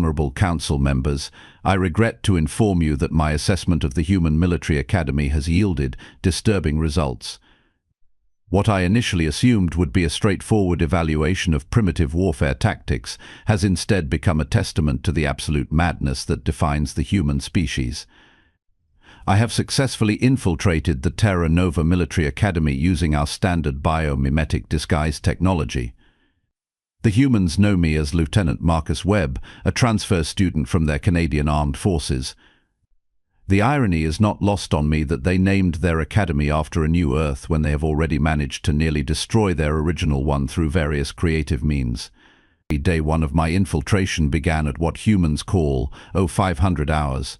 Honorable Council members, I regret to inform you that my assessment of the Human Military Academy has yielded disturbing results. What I initially assumed would be a straightforward evaluation of primitive warfare tactics has instead become a testament to the absolute madness that defines the human species. I have successfully infiltrated the Terra Nova Military Academy using our standard biomimetic disguise technology. The humans know me as Lieutenant Marcus Webb, a transfer student from their Canadian Armed Forces. The irony is not lost on me that they named their academy after a new Earth when they have already managed to nearly destroy their original one through various creative means. Day one of my infiltration began at what humans call 500 hours.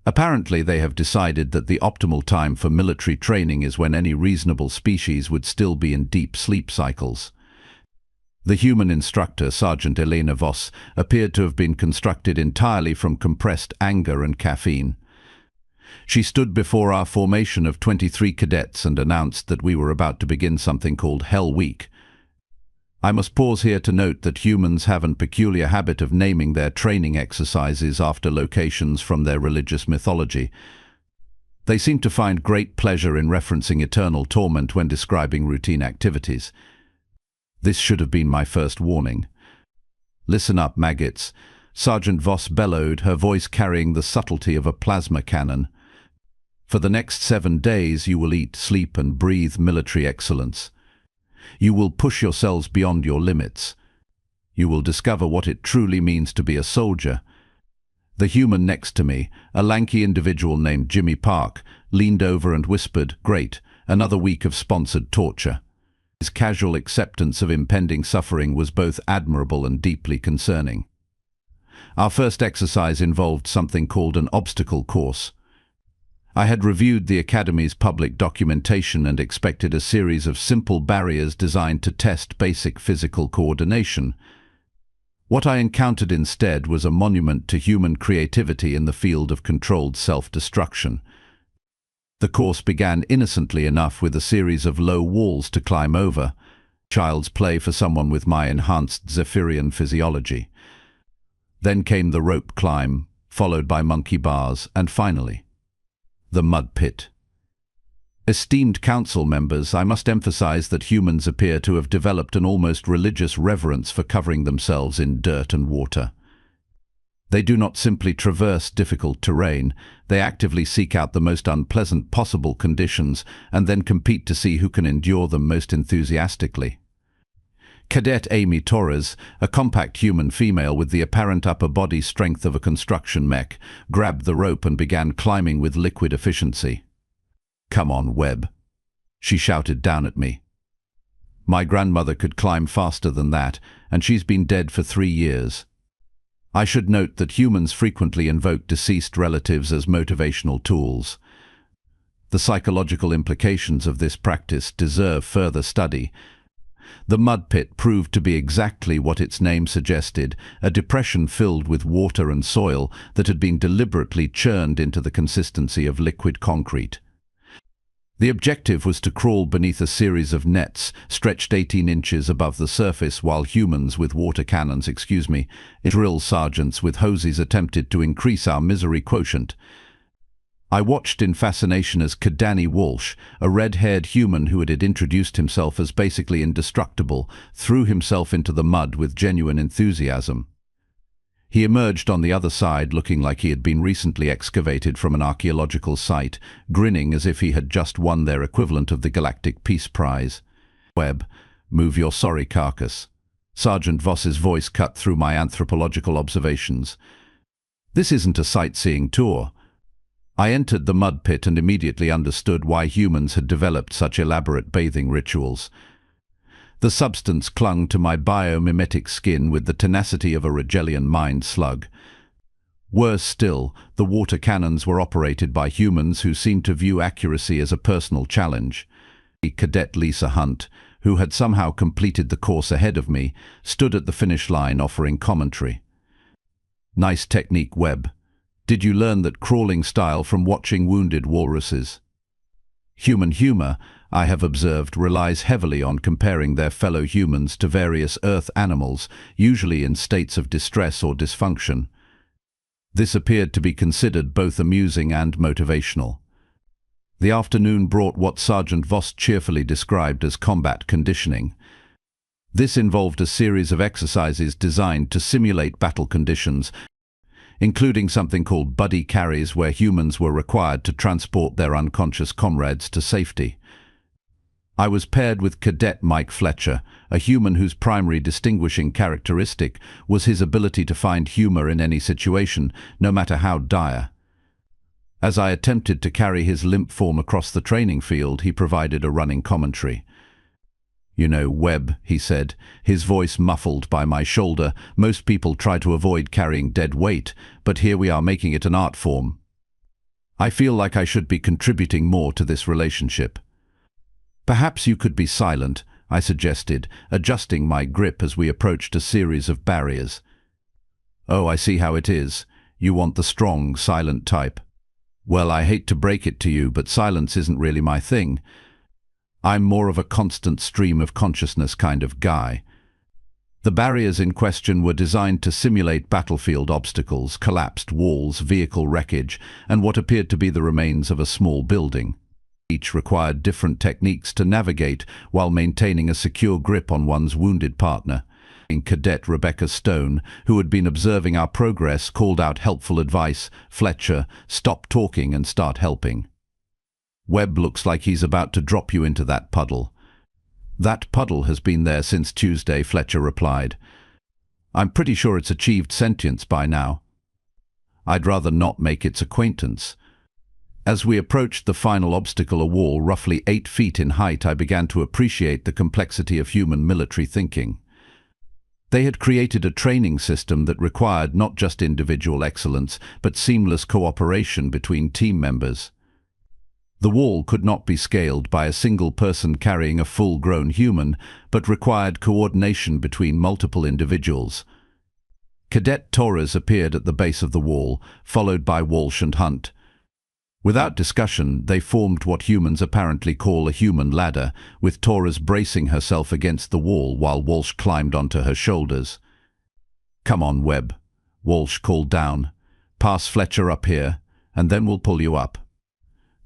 Apparently they have decided that the optimal time for military training is when any reasonable species would still be in deep sleep cycles. The human instructor, Sergeant Elena Voss, appeared to have been constructed entirely from compressed anger and caffeine. She stood before our formation of 23 cadets and announced that we were about to begin something called Hell Week. I must pause here to note that humans have a peculiar habit of naming their training exercises after locations from their religious mythology. They seem to find great pleasure in referencing eternal torment when describing routine activities. This should have been my first warning. "Listen up, maggots," Sergeant Voss bellowed, her voice carrying the subtlety of a plasma cannon. "For the next 7 days you will eat, sleep and breathe military excellence. You will push yourselves beyond your limits. You will discover what it truly means to be a soldier." The human next to me, a lanky individual named Jimmy Park, leaned over and whispered, "Great, another week of sponsored torture." His casual acceptance of impending suffering was both admirable and deeply concerning. Our first exercise involved something called an obstacle course. I had reviewed the Academy's public documentation and expected a series of simple barriers designed to test basic physical coordination. What I encountered instead was a monument to human creativity in the field of controlled self-destruction. The course began innocently enough with a series of low walls to climb over, child's play for someone with my enhanced Zephyrian physiology. Then came the rope climb, followed by monkey bars, and finally, the mud pit. Esteemed council members, I must emphasize that humans appear to have developed an almost religious reverence for covering themselves in dirt and water. They do not simply traverse difficult terrain, they actively seek out the most unpleasant possible conditions and then compete to see who can endure them most enthusiastically. Cadet Amy Torres, a compact human female with the apparent upper body strength of a construction mech, grabbed the rope and began climbing with liquid efficiency. "Come on, Webb," she shouted down at me. "My grandmother could climb faster than that, and she's been dead for 3 years. I should note that humans frequently invoke deceased relatives as motivational tools. The psychological implications of this practice deserve further study. The mud pit proved to be exactly what its name suggested, a depression filled with water and soil that had been deliberately churned into the consistency of liquid concrete. The objective was to crawl beneath a series of nets stretched 18 inches above the surface while humans with water cannons, drill sergeants with hoses attempted to increase our misery quotient. I watched in fascination as Danny Walsh, a red-haired human who had introduced himself as basically indestructible, threw himself into the mud with genuine enthusiasm. He emerged on the other side looking like he had been recently excavated from an archaeological site, grinning as if he had just won their equivalent of the Galactic Peace Prize. "Webb, move your sorry carcass." Sergeant Voss's voice cut through my anthropological observations. "This isn't a sightseeing tour." I entered the mud pit and immediately understood why humans had developed such elaborate bathing rituals. The substance clung to my biomimetic skin with the tenacity of a Rigelian mind slug. Worse still, the water cannons were operated by humans who seemed to view accuracy as a personal challenge. Cadet Lisa Hunt, who had somehow completed the course ahead of me, stood at the finish line offering commentary. "Nice technique, Webb. Did you learn that crawling style from watching wounded walruses?" "Human humor," I have observed, relies heavily on comparing their fellow humans to various Earth animals, usually in states of distress or dysfunction. This appeared to be considered both amusing and motivational. The afternoon brought what Sergeant Voss cheerfully described as combat conditioning. This involved a series of exercises designed to simulate battle conditions, including something called buddy carries, where humans were required to transport their unconscious comrades to safety. I was paired with Cadet Mike Fletcher, a human whose primary distinguishing characteristic was his ability to find humor in any situation, no matter how dire. As I attempted to carry his limp form across the training field, he provided a running commentary. "You know, Webb," he said, his voice muffled by my shoulder, "most people try to avoid carrying dead weight, but here we are making it an art form. I feel like I should be contributing more to this relationship." "Perhaps you could be silent," I suggested, adjusting my grip as we approached a series of barriers. "Oh, I see how it is. You want the strong, silent type. Well, I hate to break it to you, but silence isn't really my thing. I'm more of a constant stream of consciousness kind of guy." The barriers in question were designed to simulate battlefield obstacles, collapsed walls, vehicle wreckage, and what appeared to be the remains of a small building. Each required different techniques to navigate while maintaining a secure grip on one's wounded partner. Cadet Rebecca Stone, who had been observing our progress, called out helpful advice. "Fletcher, stop talking and start helping. Webb looks like he's about to drop you into that puddle." "That puddle has been there since Tuesday," Fletcher replied. "I'm pretty sure it's achieved sentience by now. I'd rather not make its acquaintance." As we approached the final obstacle, a wall roughly 8 feet in height, I began to appreciate the complexity of human military thinking. They had created a training system that required not just individual excellence, but seamless cooperation between team members. The wall could not be scaled by a single person carrying a full-grown human, but required coordination between multiple individuals. Cadet Torres appeared at the base of the wall, followed by Walsh and Hunt. Without discussion, they formed what humans apparently call a human ladder, with Torres bracing herself against the wall while Walsh climbed onto her shoulders. "Come on, Webb," Walsh called down. "Pass Fletcher up here, and then we'll pull you up."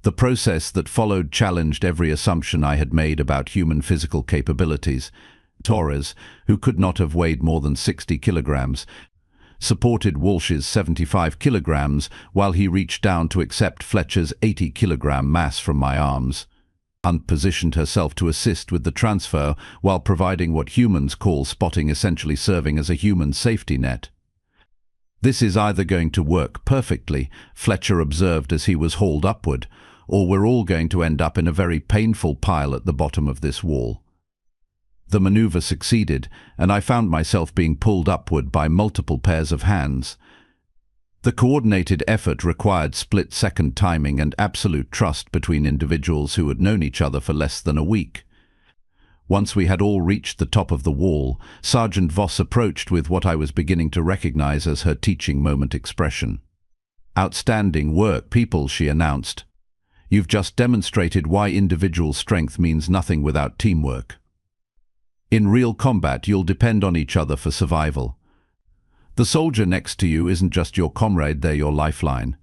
The process that followed challenged every assumption I had made about human physical capabilities. Torres, who could not have weighed more than 60 kilograms, supported Walsh's 75 kilograms while he reached down to accept Fletcher's 80-kilogram mass from my arms. Hunt positioned herself to assist with the transfer while providing what humans call spotting, essentially serving as a human safety net. "This is either going to work perfectly," Fletcher observed as he was hauled upward, "or we're all going to end up in a very painful pile at the bottom of this wall." The maneuver succeeded, and I found myself being pulled upward by multiple pairs of hands. The coordinated effort required split-second timing and absolute trust between individuals who had known each other for less than a week. Once we had all reached the top of the wall, Sergeant Voss approached with what I was beginning to recognize as her teaching moment expression. "Outstanding work, people," she announced. "You've just demonstrated why individual strength means nothing without teamwork. In real combat, you'll depend on each other for survival. The soldier next to you isn't just your comrade, they're your lifeline."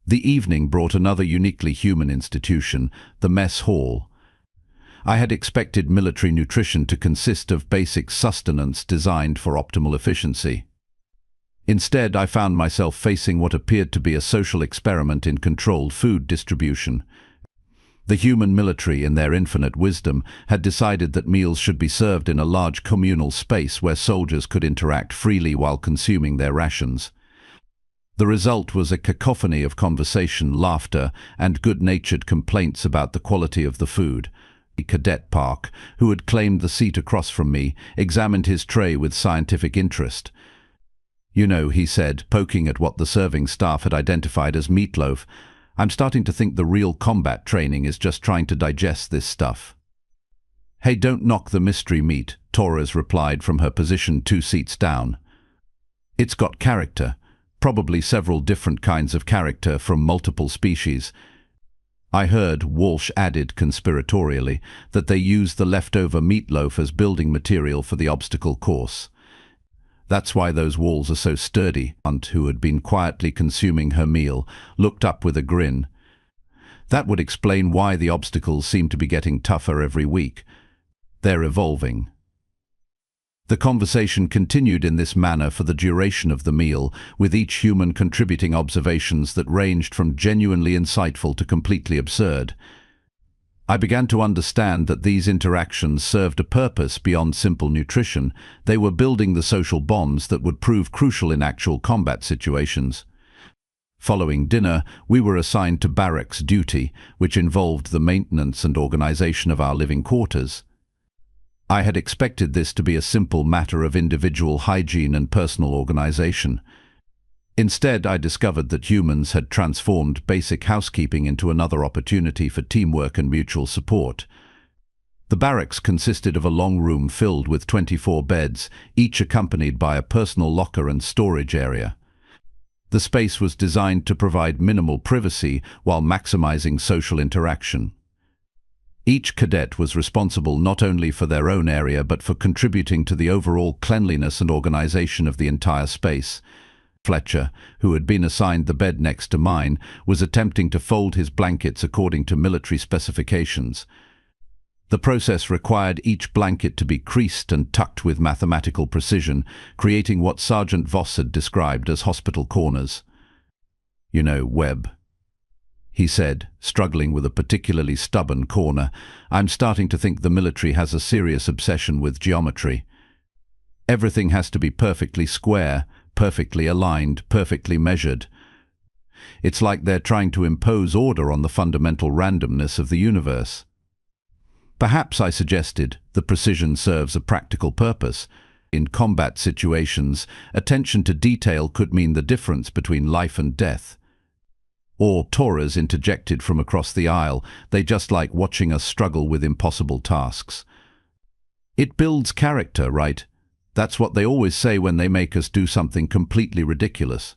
The evening brought another uniquely human institution, the mess hall. I had expected military nutrition to consist of basic sustenance designed for optimal efficiency. Instead, I found myself facing what appeared to be a social experiment in controlled food distribution. The human military, in their infinite wisdom, had decided that meals should be served in a large communal space where soldiers could interact freely while consuming their rations. The result was a cacophony of conversation, laughter, and good-natured complaints about the quality of the food. Cadet Park, who had claimed the seat across from me, examined his tray with scientific interest. "You know," he said, poking at what the serving staff had identified as meatloaf, "I'm starting to think the real combat training is just trying to digest this stuff." "Hey, don't knock the mystery meat," Torres replied from her position 2 seats down. "It's got character, probably several different kinds of character from multiple species. I heard, Walsh added conspiratorially, that they used the leftover meatloaf as building material for the obstacle course. That's why those walls are so sturdy. Aunt, who had been quietly consuming her meal, looked up with a grin. That would explain why the obstacles seem to be getting tougher every week. They're evolving. The conversation continued in this manner for the duration of the meal, with each human contributing observations that ranged from genuinely insightful to completely absurd. I began to understand that these interactions served a purpose beyond simple nutrition. They were building the social bonds that would prove crucial in actual combat situations. Following dinner, we were assigned to barracks duty, which involved the maintenance and organization of our living quarters. I had expected this to be a simple matter of individual hygiene and personal organization. Instead, I discovered that humans had transformed basic housekeeping into another opportunity for teamwork and mutual support. The barracks consisted of a long room filled with 24 beds, each accompanied by a personal locker and storage area. The space was designed to provide minimal privacy while maximizing social interaction. Each cadet was responsible not only for their own area but for contributing to the overall cleanliness and organization of the entire space. Fletcher, who had been assigned the bed next to mine, was attempting to fold his blankets according to military specifications. The process required each blanket to be creased and tucked with mathematical precision, creating what Sergeant Voss had described as hospital corners. "You know, Webb," he said, struggling with a particularly stubborn corner, "I'm starting to think the military has a serious obsession with geometry. Everything has to be perfectly square, perfectly aligned, perfectly measured. It's like they're trying to impose order on the fundamental randomness of the universe." Perhaps, I suggested, the precision serves a practical purpose. In combat situations, attention to detail could mean the difference between life and death. Or Torres interjected from across the aisle, "They just like watching us struggle with impossible tasks." "It builds character, right? That's what they always say when they make us do something completely ridiculous."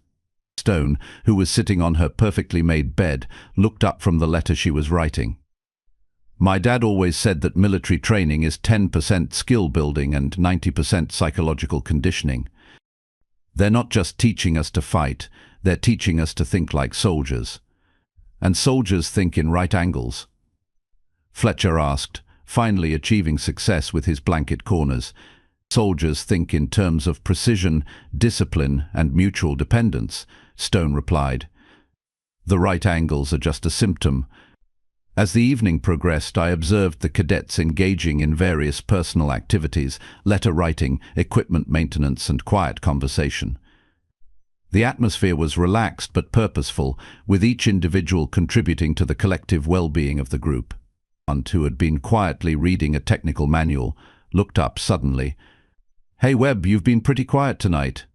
Stone, who was sitting on her perfectly made bed, looked up from the letter she was writing. "My dad always said that military training is 10% skill building and 90% psychological conditioning. They're not just teaching us to fight, they're teaching us to think like soldiers. And soldiers think in right angles." Fletcher asked, finally achieving success with his blanket corners. "Soldiers think in terms of precision, discipline, and mutual dependence," Stone replied. "The right angles are just a symptom." As the evening progressed, I observed the cadets engaging in various personal activities, letter writing, equipment maintenance, and quiet conversation. The atmosphere was relaxed but purposeful, with each individual contributing to the collective well-being of the group. Aunt, who had been quietly reading a technical manual, looked up suddenly. "Hey Webb, you've been pretty quiet tonight.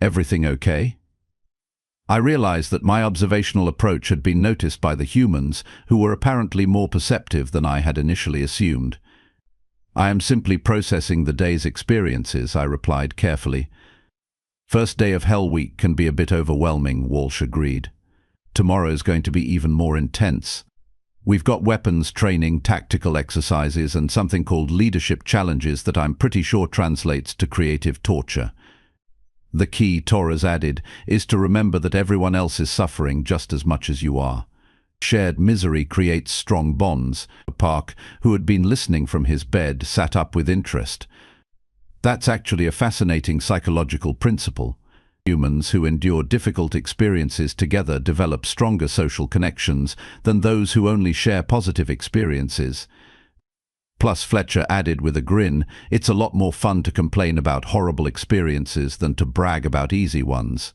Everything okay?" I realized that my observational approach had been noticed by the humans, who were apparently more perceptive than I had initially assumed. "I am simply processing the day's experiences," I replied carefully. "First day of Hell Week can be a bit overwhelming," Walsh agreed. "Tomorrow's going to be even more intense. We've got weapons training, tactical exercises, and something called leadership challenges that I'm pretty sure translates to creative torture. The key," Torres added, "is to remember that everyone else is suffering just as much as you are. Shared misery creates strong bonds." Park, who had been listening from his bed, sat up with interest. "That's actually a fascinating psychological principle. Humans who endure difficult experiences together develop stronger social connections than those who only share positive experiences." Plus, Fletcher added with a grin, "It's a lot more fun to complain about horrible experiences than to brag about easy ones."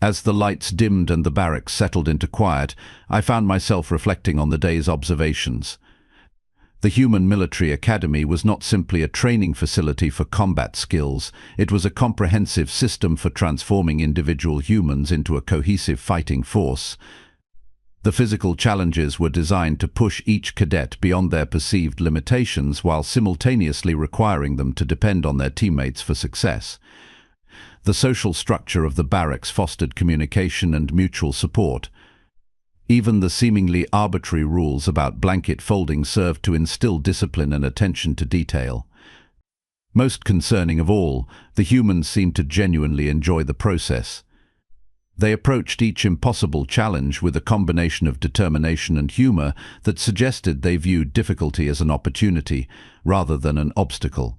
As the lights dimmed and the barracks settled into quiet, I found myself reflecting on the day's observations. The Human Military Academy was not simply a training facility for combat skills, it was a comprehensive system for transforming individual humans into a cohesive fighting force. The physical challenges were designed to push each cadet beyond their perceived limitations while simultaneously requiring them to depend on their teammates for success. The social structure of the barracks fostered communication and mutual support. Even the seemingly arbitrary rules about blanket folding served to instill discipline and attention to detail. Most concerning of all, the humans seemed to genuinely enjoy the process. They approached each impossible challenge with a combination of determination and humor that suggested they viewed difficulty as an opportunity rather than an obstacle.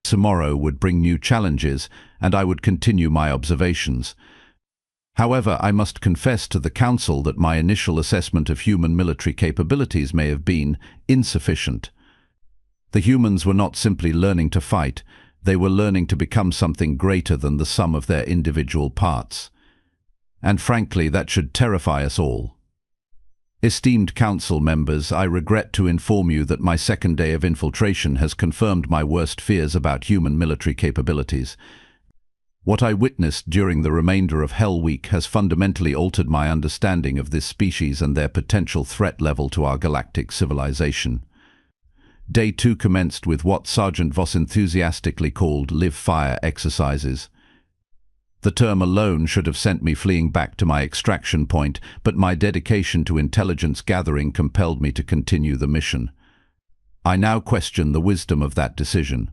Tomorrow would bring new challenges, and I would continue my observations. However, I must confess to the Council that my initial assessment of human military capabilities may have been insufficient. The humans were not simply learning to fight, they were learning to become something greater than the sum of their individual parts. And frankly, that should terrify us all. Esteemed Council members, I regret to inform you that my second day of infiltration has confirmed my worst fears about human military capabilities. What I witnessed during the remainder of Hell Week has fundamentally altered my understanding of this species and their potential threat level to our galactic civilization. Day 2 commenced with what Sergeant Voss enthusiastically called live fire exercises. The term alone should have sent me fleeing back to my extraction point, but my dedication to intelligence gathering compelled me to continue the mission. I now question the wisdom of that decision.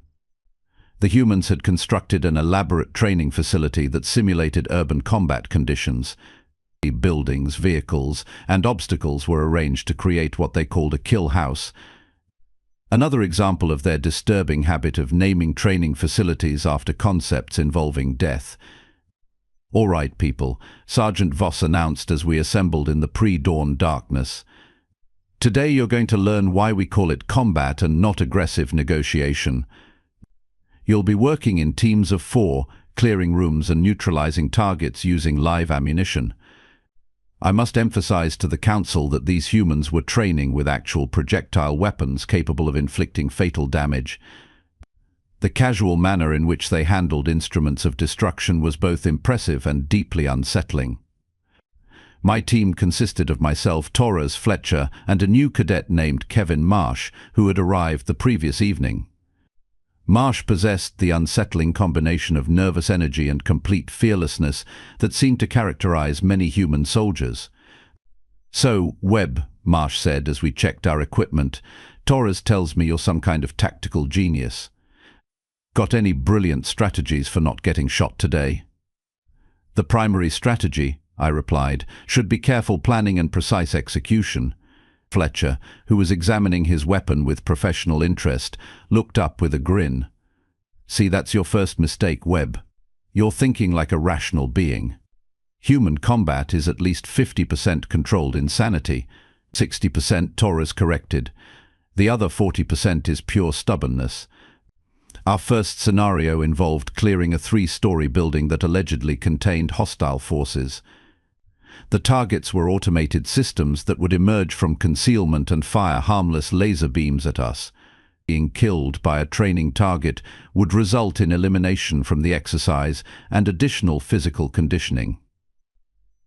The humans had constructed an elaborate training facility that simulated urban combat conditions. Buildings, vehicles, and obstacles were arranged to create what they called a kill house. Another example of their disturbing habit of naming training facilities after concepts involving death. "All right, people," Sergeant Voss announced as we assembled in the pre-dawn darkness. "Today you're going to learn why we call it combat and not aggressive negotiation. You'll be working in teams of 4, clearing rooms and neutralizing targets using live ammunition. I must emphasize to the Council that these humans were training with actual projectile weapons capable of inflicting fatal damage. The casual manner in which they handled instruments of destruction was both impressive and deeply unsettling. My team consisted of myself, Torres, Fletcher, and a new cadet named Kevin Marsh, who had arrived the previous evening. Marsh possessed the unsettling combination of nervous energy and complete fearlessness that seemed to characterize many human soldiers. "So, Webb," Marsh said as we checked our equipment, "Torres tells me you're some kind of tactical genius. Got any brilliant strategies for not getting shot today?" "The primary strategy," I replied, "should be careful planning and precise execution." Fletcher, who was examining his weapon with professional interest, looked up with a grin. "See, that's your first mistake, Webb. You're thinking like a rational being. Human combat is at least 50% controlled insanity. 60%, Torres corrected. The other 40% is pure stubbornness. Our first scenario involved clearing a 3-story building that allegedly contained hostile forces. The targets were automated systems that would emerge from concealment and fire harmless laser beams at us. Being killed by a training target would result in elimination from the exercise and additional physical conditioning.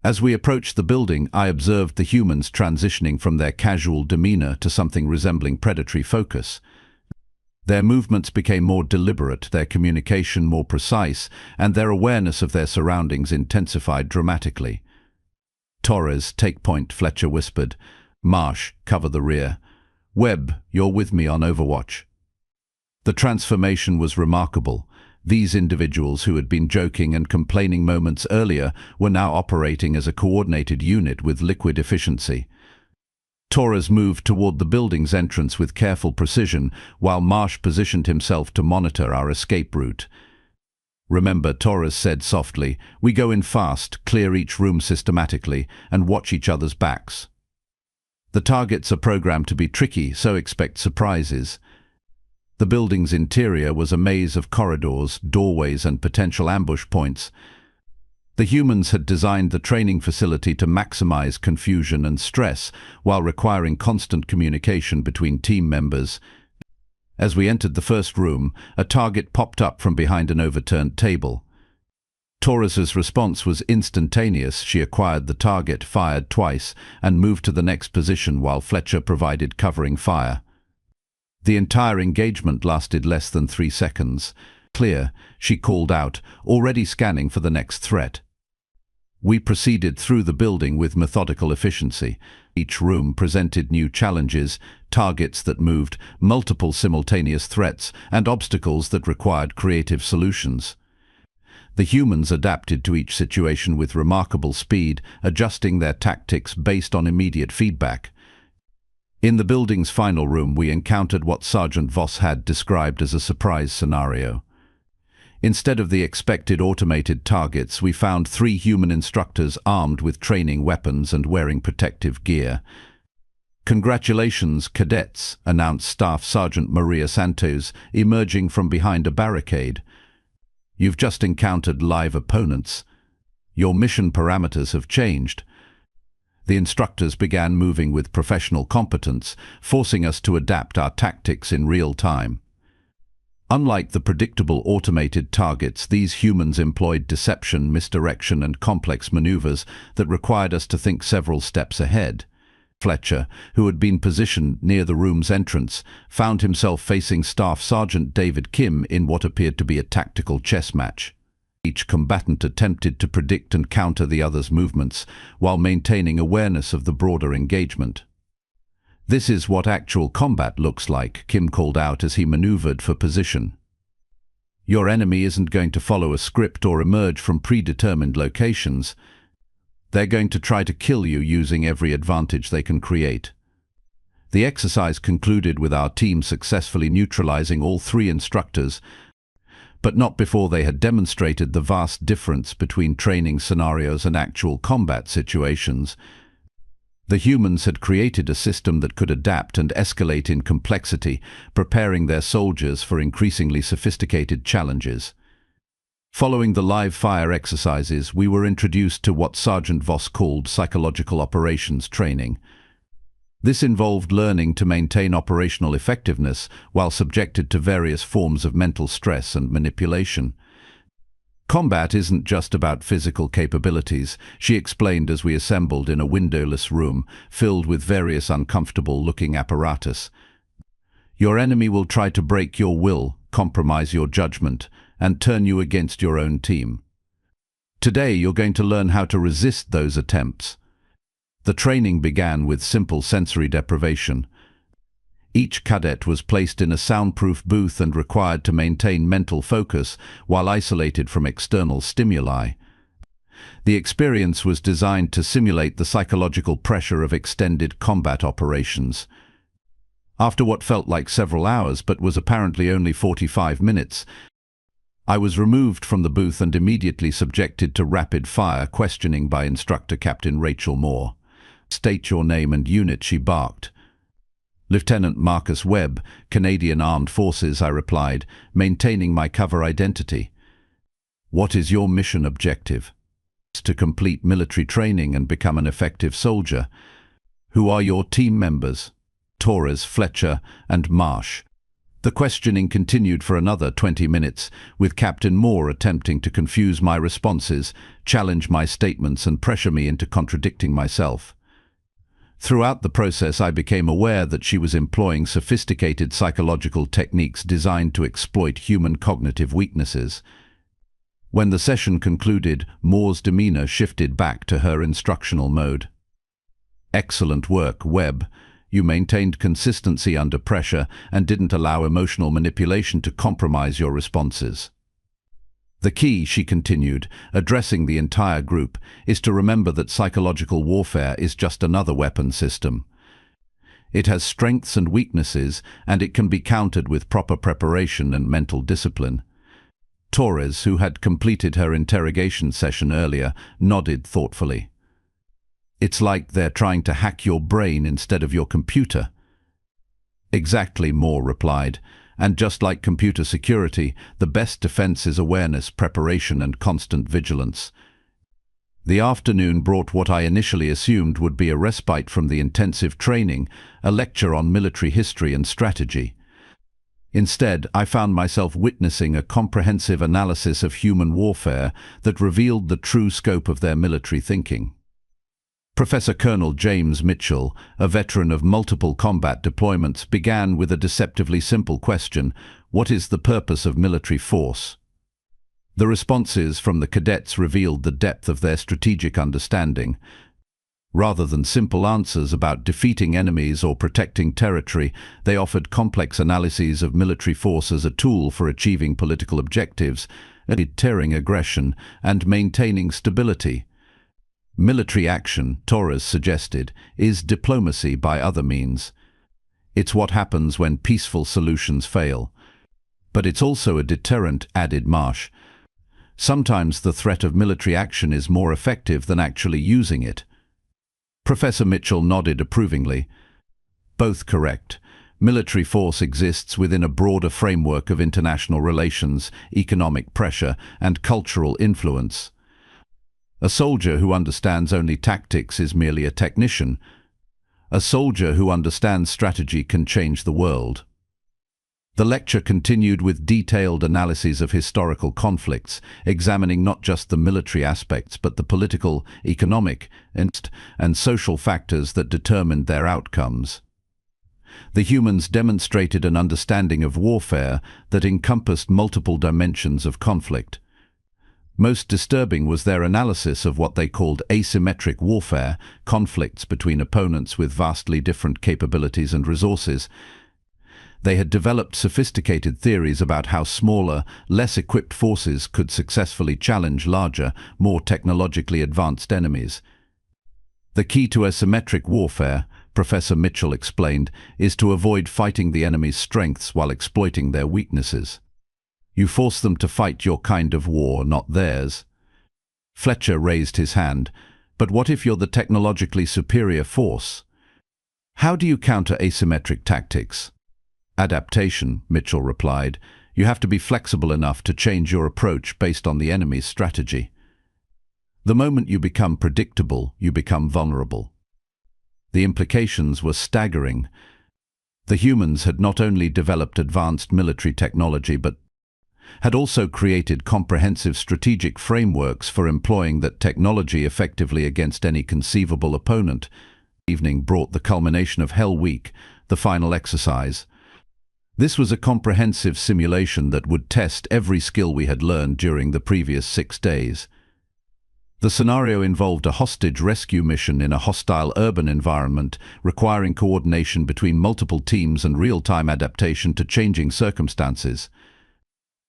As we approached the building, I observed the humans transitioning from their casual demeanor to something resembling predatory focus. Their movements became more deliberate, their communication more precise, and their awareness of their surroundings intensified dramatically. "Torres, take point," Fletcher whispered. "Marsh, cover the rear. Webb, you're with me on Overwatch." The transformation was remarkable. These individuals who had been joking and complaining moments earlier were now operating as a coordinated unit with liquid efficiency. Torres moved toward the building's entrance with careful precision, while Marsh positioned himself to monitor our escape route. "Remember," Torres said softly, "we go in fast, clear each room systematically, and watch each other's backs. The targets are programmed to be tricky, so expect surprises." The building's interior was a maze of corridors, doorways, and potential ambush points. The humans had designed the training facility to maximize confusion and stress, while requiring constant communication between team members. As we entered the first room, a target popped up from behind an overturned table. Torres's response was instantaneous. She acquired the target, fired twice, and moved to the next position while Fletcher provided covering fire. The entire engagement lasted less than 3 seconds. "Clear," she called out, already scanning for the next threat. We proceeded through the building with methodical efficiency. Each room presented new challenges, targets that moved, multiple simultaneous threats, and obstacles that required creative solutions. The humans adapted to each situation with remarkable speed, adjusting their tactics based on immediate feedback. In the building's final room, we encountered what Sergeant Voss had described as a surprise scenario. Instead of the expected automated targets, we found 3 human instructors armed with training weapons and wearing protective gear. "Congratulations, cadets," announced Staff Sergeant Maria Santos, emerging from behind a barricade. "You've just encountered live opponents. Your mission parameters have changed." The instructors began moving with professional competence, forcing us to adapt our tactics in real time. Unlike the predictable automated targets, these humans employed deception, misdirection, and complex maneuvers that required us to think several steps ahead. Fletcher, who had been positioned near the room's entrance, found himself facing Staff Sergeant David Kim in what appeared to be a tactical chess match. Each combatant attempted to predict and counter the other's movements, while maintaining awareness of the broader engagement. "This is what actual combat looks like," Kim called out as he maneuvered for position. "Your enemy isn't going to follow a script or emerge from predetermined locations. They're going to try to kill you using every advantage they can create." The exercise concluded with our team successfully neutralizing all 3 instructors, but not before they had demonstrated the vast difference between training scenarios and actual combat situations. The humans had created a system that could adapt and escalate in complexity, preparing their soldiers for increasingly sophisticated challenges. Following the live fire exercises, we were introduced to what Sergeant Voss called psychological operations training. This involved learning to maintain operational effectiveness while subjected to various forms of mental stress and manipulation. "Combat isn't just about physical capabilities," she explained as we assembled in a windowless room filled with various uncomfortable-looking apparatus. "Your enemy will try to break your will, compromise your judgment, and turn you against your own team. Today you're going to learn how to resist those attempts." The training began with simple sensory deprivation. Each cadet was placed in a soundproof booth and required to maintain mental focus while isolated from external stimuli. The experience was designed to simulate the psychological pressure of extended combat operations. After what felt like several hours but was apparently only 45 minutes, I was removed from the booth and immediately subjected to rapid-fire questioning by Instructor Captain Rachel Moore. "State your name and unit," she barked. "Lieutenant Marcus Webb, Canadian Armed Forces," I replied, maintaining my cover identity. "What is your mission objective?" "To complete military training and become an effective soldier." "Who are your team members?" "Torres, Fletcher, and Marsh." The questioning continued for another 20 minutes, with Captain Moore attempting to confuse my responses, challenge my statements, and pressure me into contradicting myself. Throughout the process, I became aware that she was employing sophisticated psychological techniques designed to exploit human cognitive weaknesses. When the session concluded, Moore's demeanor shifted back to her instructional mode. "Excellent work, Webb. You maintained consistency under pressure and didn't allow emotional manipulation to compromise your responses. The key," she continued, addressing the entire group, "is to remember that psychological warfare is just another weapon system. It has strengths and weaknesses, and it can be countered with proper preparation and mental discipline." Torres, who had completed her interrogation session earlier, nodded thoughtfully. "It's like they're trying to hack your brain instead of your computer." "Exactly," Moore replied. "And just like computer security, the best defense is awareness, preparation, and constant vigilance." The afternoon brought what I initially assumed would be a respite from the intensive training, a lecture on military history and strategy. Instead, I found myself witnessing a comprehensive analysis of human warfare that revealed the true scope of their military thinking. Professor Colonel James Mitchell, a veteran of multiple combat deployments, began with a deceptively simple question: what is the purpose of military force? The responses from the cadets revealed the depth of their strategic understanding. Rather than simple answers about defeating enemies or protecting territory, they offered complex analyses of military force as a tool for achieving political objectives, deterring aggression, and maintaining stability. Military action, Torres suggested, is diplomacy by other means. It's what happens when peaceful solutions fail. But it's also a deterrent, added Marsh. Sometimes the threat of military action is more effective than actually using it. Professor Mitchell nodded approvingly. Both correct. Military force exists within a broader framework of international relations, economic pressure, and cultural influence. A soldier who understands only tactics is merely a technician. A soldier who understands strategy can change the world. The lecture continued with detailed analyses of historical conflicts, examining not just the military aspects but the political, economic, and social factors that determined their outcomes. The humans demonstrated an understanding of warfare that encompassed multiple dimensions of conflict. Most disturbing was their analysis of what they called asymmetric warfare, conflicts between opponents with vastly different capabilities and resources. They had developed sophisticated theories about how smaller, less equipped forces could successfully challenge larger, more technologically advanced enemies. The key to asymmetric warfare, Professor Mitchell explained, is to avoid fighting the enemy's strengths while exploiting their weaknesses. You force them to fight your kind of war, not theirs. Fletcher raised his hand. But what if you're the technologically superior force? How do you counter asymmetric tactics? Adaptation, Mitchell replied. You have to be flexible enough to change your approach based on the enemy's strategy. The moment you become predictable, you become vulnerable. The implications were staggering. The humans had not only developed advanced military technology but had also created comprehensive strategic frameworks for employing that technology effectively against any conceivable opponent. Evening brought the culmination of Hell Week, the final exercise. This was a comprehensive simulation that would test every skill we had learned during the previous 6 days. The scenario involved a hostage rescue mission in a hostile urban environment, requiring coordination between multiple teams and real-time adaptation to changing circumstances.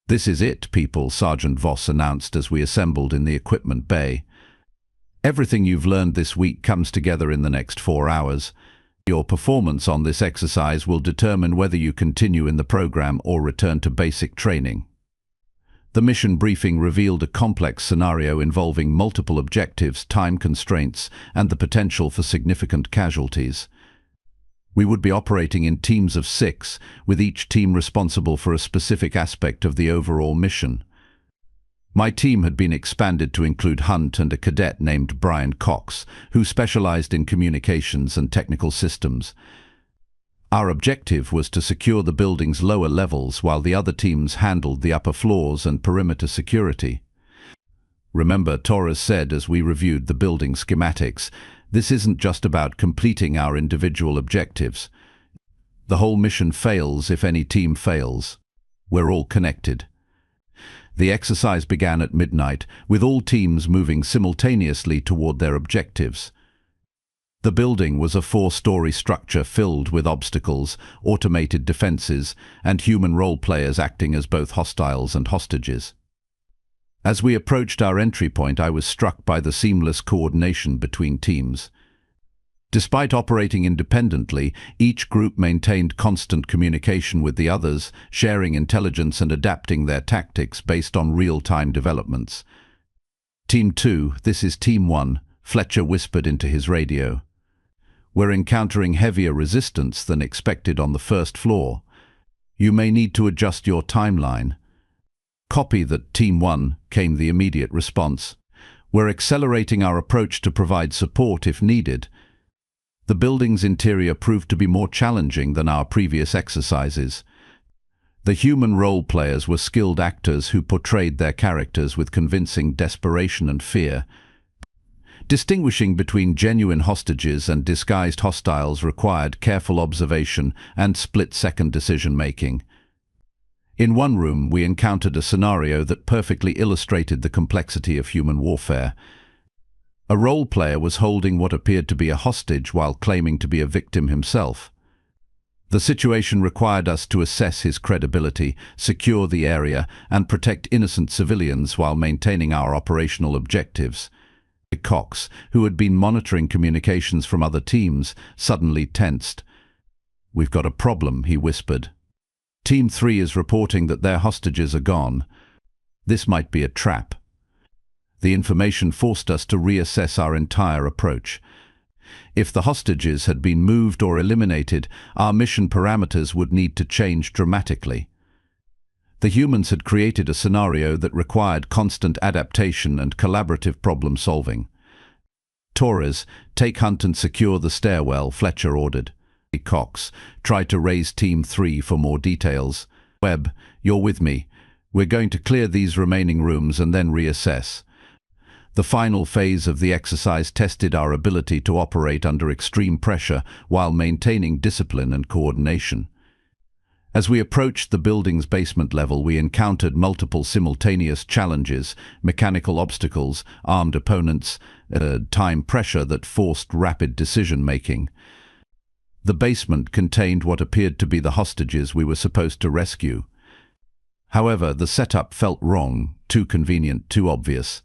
"This is it, people," Sergeant Voss announced as we assembled in the equipment bay. "Everything you've learned this week comes together in the next 4 hours. Your performance on this exercise will determine whether you continue in the program or return to basic training." The mission briefing revealed a complex scenario involving multiple objectives, time constraints, and the potential for significant casualties. We would be operating in teams of 6, with each team responsible for a specific aspect of the overall mission. My team had been expanded to include Hunt and a cadet named Brian Cox, who specialized in communications and technical systems. Our objective was to secure the building's lower levels while the other teams handled the upper floors and perimeter security. Remember, Torres said as we reviewed the building schematics, this isn't just about completing our individual objectives. The whole mission fails if any team fails. We're all connected. The exercise began at midnight, with all teams moving simultaneously toward their objectives. The building was a 4-story structure filled with obstacles, automated defenses, and human role players acting as both hostiles and hostages. As we approached our entry point, I was struck by the seamless coordination between teams. Despite operating independently, each group maintained constant communication with the others, sharing intelligence and adapting their tactics based on real-time developments. "Team 2, this is Team 1, Fletcher whispered into his radio. "We're encountering heavier resistance than expected on the first floor. You may need to adjust your timeline." "Copy that, Team 1," came the immediate response. "We're accelerating our approach to provide support if needed." The building's interior proved to be more challenging than our previous exercises. The human role players were skilled actors who portrayed their characters with convincing desperation and fear. Distinguishing between genuine hostages and disguised hostiles required careful observation and split-second decision-making. In one room, we encountered a scenario that perfectly illustrated the complexity of human warfare. A role player was holding what appeared to be a hostage while claiming to be a victim himself. The situation required us to assess his credibility, secure the area, and protect innocent civilians while maintaining our operational objectives. Cox, who had been monitoring communications from other teams, suddenly tensed. "We've got a problem," he whispered. "Team 3 is reporting that their hostages are gone. This might be a trap." The information forced us to reassess our entire approach. If the hostages had been moved or eliminated, our mission parameters would need to change dramatically. The humans had created a scenario that required constant adaptation and collaborative problem-solving. "Torres, take Hunt and secure the stairwell," Fletcher ordered. Cox tried to raise Team 3 for more details. "Webb, you're with me. We're going to clear these remaining rooms and then reassess." The final phase of the exercise tested our ability to operate under extreme pressure while maintaining discipline and coordination. As we approached the building's basement level, we encountered multiple simultaneous challenges, mechanical obstacles, armed opponents, time pressure that forced rapid decision-making. The basement contained what appeared to be the hostages we were supposed to rescue. However, the setup felt wrong, too convenient, too obvious.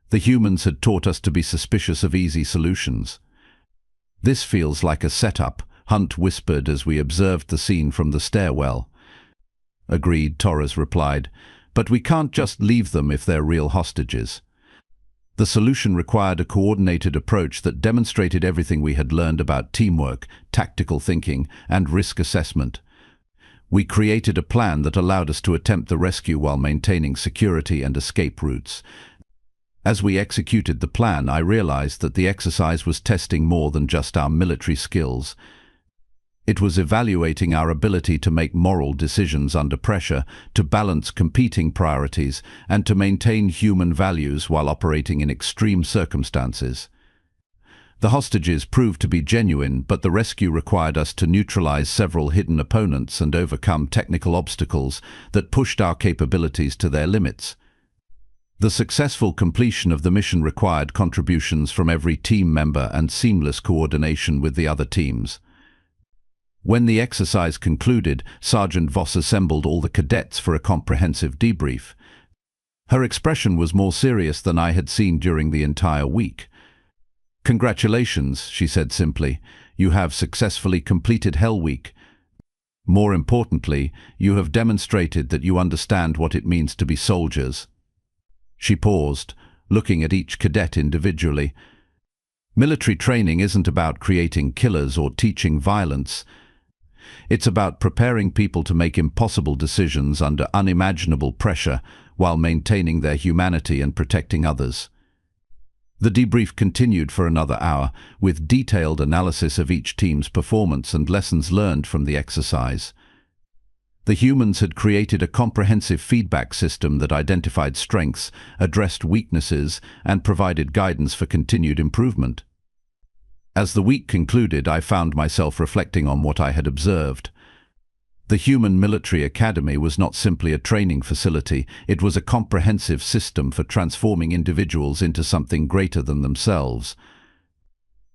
The humans had taught us to be suspicious of easy solutions. "This feels like a setup," Hunt whispered as we observed the scene from the stairwell. "Agreed," Torres replied, "but we can't just leave them if they're real hostages." The solution required a coordinated approach that demonstrated everything we had learned about teamwork, tactical thinking, and risk assessment. We created a plan that allowed us to attempt the rescue while maintaining security and escape routes. As we executed the plan, I realized that the exercise was testing more than just our military skills. It was evaluating our ability to make moral decisions under pressure, to balance competing priorities, and to maintain human values while operating in extreme circumstances. The hostages proved to be genuine, but the rescue required us to neutralize several hidden opponents and overcome technical obstacles that pushed our capabilities to their limits. The successful completion of the mission required contributions from every team member and seamless coordination with the other teams. When the exercise concluded, Sergeant Voss assembled all the cadets for a comprehensive debrief. Her expression was more serious than I had seen during the entire week. "Congratulations," she said simply. "You have successfully completed Hell Week. More importantly, you have demonstrated that you understand what it means to be soldiers." She paused, looking at each cadet individually. "Military training isn't about creating killers or teaching violence. It's about preparing people to make impossible decisions under unimaginable pressure while maintaining their humanity and protecting others." The debrief continued for another hour, with detailed analysis of each team's performance and lessons learned from the exercise. The humans had created a comprehensive feedback system that identified strengths, addressed weaknesses, and provided guidance for continued improvement. As the week concluded, I found myself reflecting on what I had observed. The Human Military Academy was not simply a training facility, it was a comprehensive system for transforming individuals into something greater than themselves.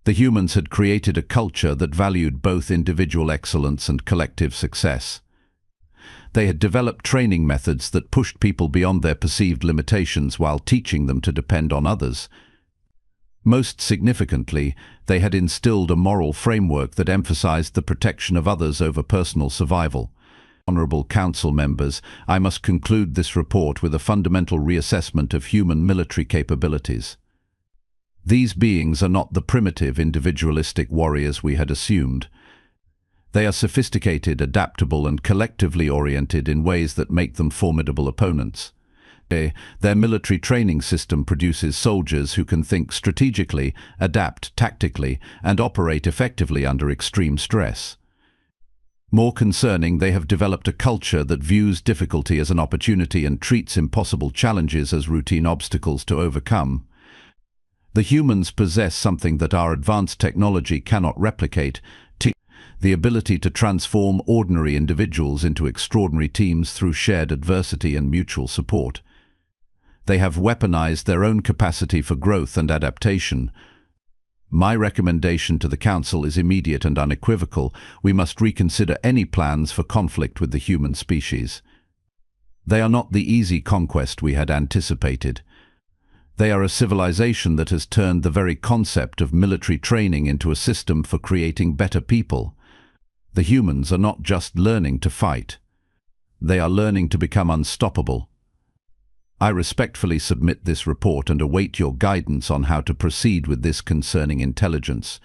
The humans had created a culture that valued both individual excellence and collective success. They had developed training methods that pushed people beyond their perceived limitations while teaching them to depend on others. Most significantly, they had instilled a moral framework that emphasized the protection of others over personal survival. Honorable Council members, I must conclude this report with a fundamental reassessment of human military capabilities. These beings are not the primitive, individualistic warriors we had assumed. They are sophisticated, adaptable, and collectively oriented in ways that make them formidable opponents. Their military training system produces soldiers who can think strategically, adapt tactically, and operate effectively under extreme stress. More concerning, they have developed a culture that views difficulty as an opportunity and treats impossible challenges as routine obstacles to overcome. The humans possess something that our advanced technology cannot replicate. the ability to transform ordinary individuals into extraordinary teams through shared adversity and mutual support. They have weaponized their own capacity for growth and adaptation. My recommendation to the Council is immediate and unequivocal. We must reconsider any plans for conflict with the human species. They are not the easy conquest we had anticipated. They are a civilization that has turned the very concept of military training into a system for creating better people. The humans are not just learning to fight. They are learning to become unstoppable. I respectfully submit this report and await your guidance on how to proceed with this concerning intelligence.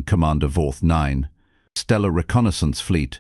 Commander Vorth 9, Stellar Reconnaissance Fleet,